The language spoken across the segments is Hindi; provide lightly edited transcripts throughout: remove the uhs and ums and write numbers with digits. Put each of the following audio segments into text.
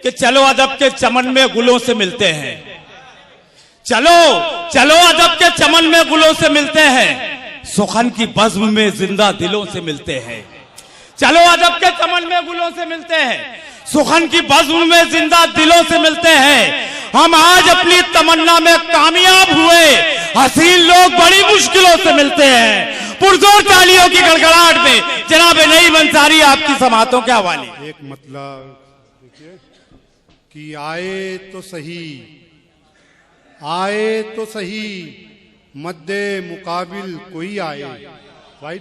कि चलो अदब के चमन में गुलों से मिलते हैं, चलो चलो अदब के चमन में गुलों से मिलते हैं, सुखन की बज़्म में जिंदा दिलों से मिलते हैं। चलो अदब के चमन में गुलों से मिलते हैं, सुखन की बज़्म में जिंदा दिलों से मिलते हैं। हम आज अपनी तमन्ना में कामयाब हुए, हसीन लोग बड़ी मुश्किलों से मिलते हैं। पुरजोर तालियों की गड़गड़ाहट में जनाब नईम अंसारी आपकी समातों के हवाले। एक मतलब देखिए कि आए तो सही, आए तो सही, मद्दे मुकाबिल कोई आए। भाई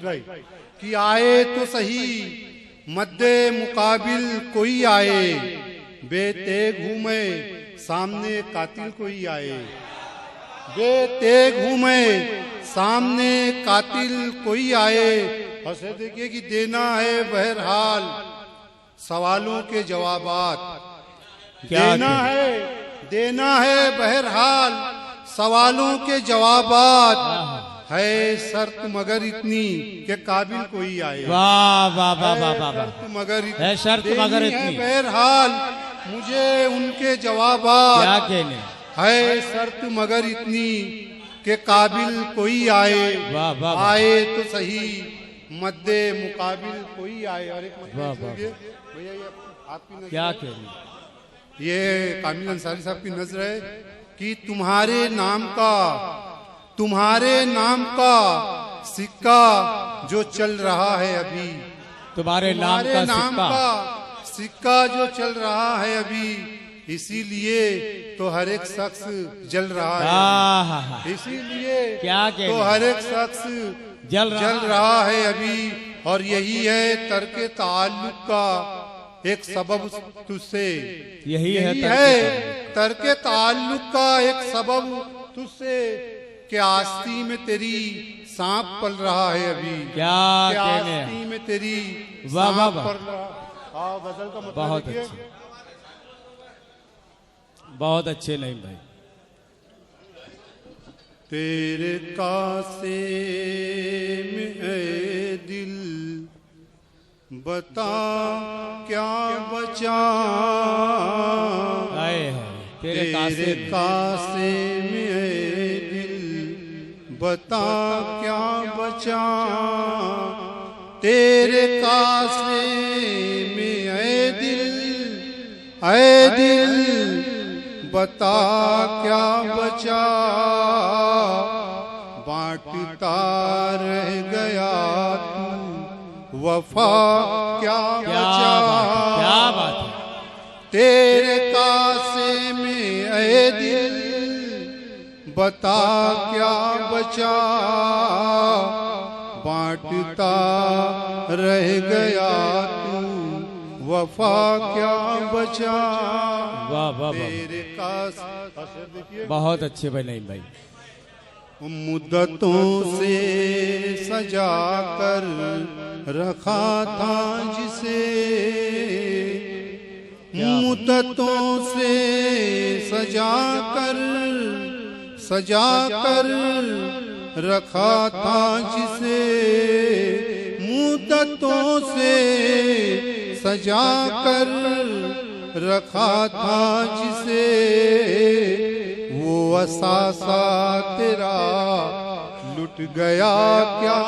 कि आए तो सही, मद्दे मुकाबिल कोई आए, बेते घूमे सामने कातिल कोई आए, बेते घूमे सामने कातिल कोई आए। ऐसे देखिए कि देना है बहरहाल सवालों के जवाबात, देना है बहरहाल सवालों के जवाबात, है शर्त मगर इतनी के काबिल कोई आए। वाह वाह वाह वाह वाह, शर्त मगर है शर्त मगर इतनी, बहरहाल मुझे उनके जवाबात क्या कहने, है शर्त मगर इतनी के काबिल कोई आए। वाह वाह, आए तो सही, मद्दे मुकाबिल कोई आए। और एक मतलब भैया ये आपकी नजर क्या कहने, ये कामिल अंसारी साहब की नजर है कि तुम्हारे नाम का सिक्का जो चल रहा है अभी, तुम्हारे नाम का सिक्का जो चल रहा है अभी, इसीलिए तो हर एक शख्स जल रहा है, इसीलिए क्या तो हर एक शख्स जल रहा है अभी। और यही है तर्के ताल्लुक का एक सबब तुझसे, यही है तर्के ताल्लुक का एक सबब तुझसे, कि आस्ती में तेरी सांप पल रहा है अभी, क्या आस्ती में तेरी सांप पल रहा। गजल का मतलब बहुत अच्छे, बहुत अच्छे नहीं भाई। तेरे कासे में है दिल बता क्या बचा, तेरे कासे में है दिल बता क्या बचा, तेरे कासे में है दिल बता क्या बचा, बांटता रह गया तू वफा क्या बचा। क्या बात है, तेरे कासे में ऐ दिल बता क्या बचा, बांटता रह गया तू वफा क्या बचा। वाह वाह, तेरे कासे बहुत अच्छे भाई नहीं भाई। मुद्दतों से सजा कर रखा था जिसे, मुद्दतों से सजा कर रखा था जिसे, मुद्दतों से सजा कर रखा था जिसे, वो असासा तेरा लुट गया क्या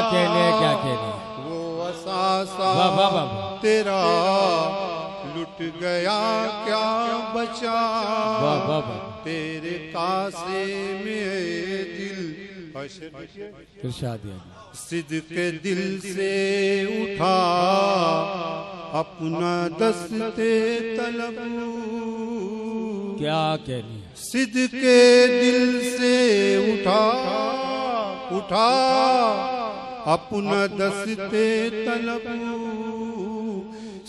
कहने, क्या कहने, वो असासा तेरा लुट गया क्या बचा। तेरे कासे में दिल सिद्के दिल से उठा अपना दस्ते तलब, क्या कहनी, सिद्के दिल से उठा अपना दस्ते तलब,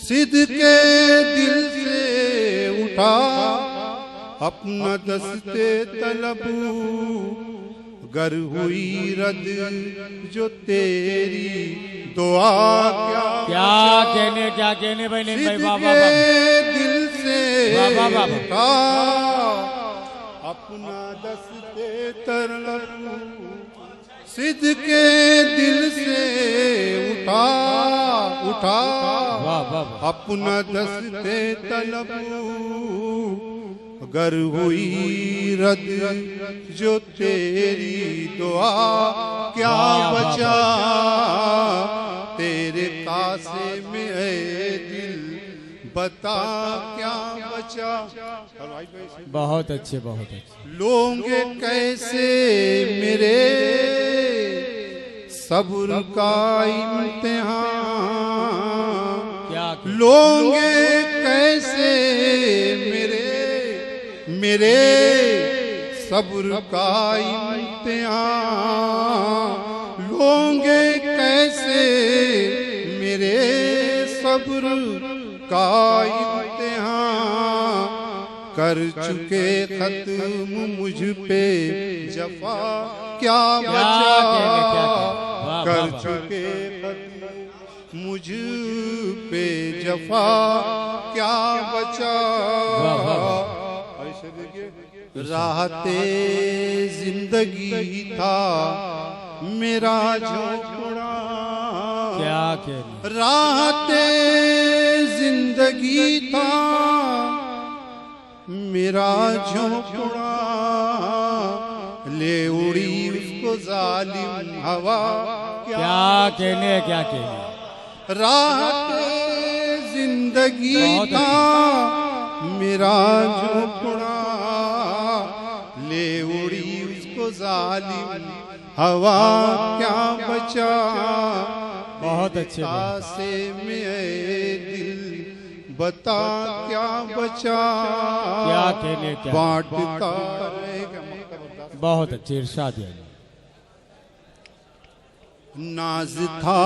सिद्के दिल से उठा अपना दस्ते तलब, गर हुई रद जो तेरी दुआ क्या कहने, क्या कहने भाई नहीं भाई। बाबा दिल से उठा अपना दस्ते तलब, सिद्ध के दिल से उठा उठा अपना दस्ते तलब, अगर हुई रद्द जो तेरी दुआ क्या बचा, तेरे कासे में है दिल बता क्या बचा। बहुत अच्छे, बहुत अच्छे। लोगे कैसे मेरे सब्र का इम्तिहान, लोगे कैसे मेरे सब्र का इम्तिहान, लोगे कैसे मेरे सब्र का इम्तिहान, कर चुके खत्म मुझ पे जफा क्या बचा, कर चुके खत्म मुझ पे जफा क्या बचा। ऐसे देखिए राहते जिंदगी था मेरा झोंपड़ा, क्या कहना, राहते जिंदगी था मेरा झोंपड़ा, ले उड़ी उसको जालिम हवा क्या कहने, क्या कहने। राहते जिंदगी था मेरा झोंपड़ा, ले उड़ी उसको जालिम हवा क्या बचा। बहुत अच्छे। से में दिल बता क्या बचा, क्या कहने, क्या बांटता। बहुत अच्छे इरशाद है। नाज था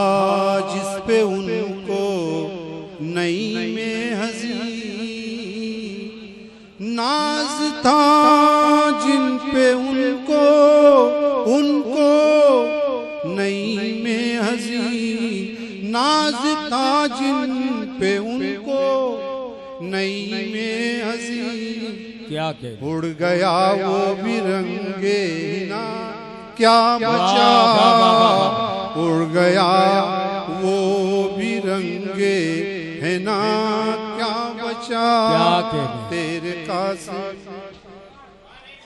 जिस पे उनको नई में हंसी, नाज था जिन पे उनको नई में हंसी, नाज था जिन पे उनको नई में हंसी, क्या कह उड़ गया वो भी रंगे ना क्या बचा, उड़ गया वो भी रंगे है ना क्या बचा, क्या कहने। तेरे कासे